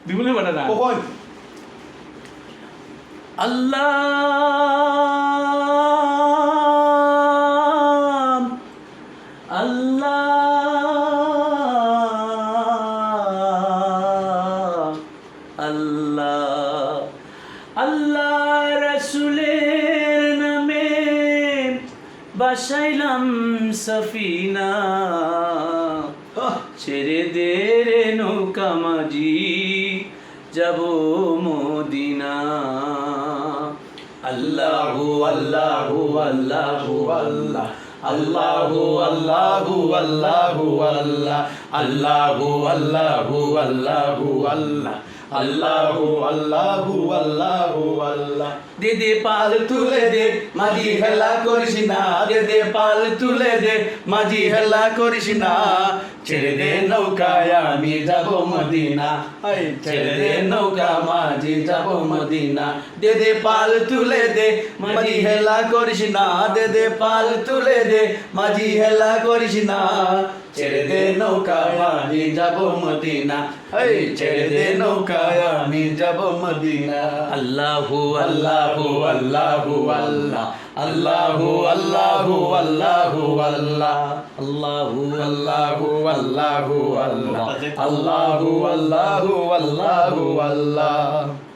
দিবলে বাটা না কখন আল্লাহ আল্লাহ আল্লাহ আল্লাহ রাসূলের নামে বাসাইলাম সফিনা ছেড়ে দে রে নৌকা মাঝি যাব মদিনা আল্লাহু আল্লাহু আল্লাহু আল্লাহ আল্লাহু আল্লাহু আল্লাহু আল্লাহ আল্লাহু আল্লাহু আল্লাহু আল্লাহ আল্লাহু আল্লাহু আল্লাহু আল্লাহ দে দে পাল তুলে দে মাঝি হেলা করিস না দে দে পাল তুলে দে মাঝি হেলা করিস না ছেড়ে দে নৌকায় আমি যাব মদিনা ছেড়ে দে নৌকা মাঝি যাব মদিনা দে দে পাল তুলে দে মাঝি হেলা করিস না দে দে পাল তুলে দে মাঝি হেলা করিস না ছেড়ে দে নৌকায় আমি যাব মদিনা ছেড়ে দে নৌকায় আমি যাব মদিনা আল্লাহু আল্লাহু আল্লাহু আল্লাহ আল্লাহু আল্লাহু আল্লাহু আল্লাহ আল্লাহু আল্লাহু আল্লাহু আল্লাহ আল্লাহু আল্লাহু আল্লাহু আল্লাহ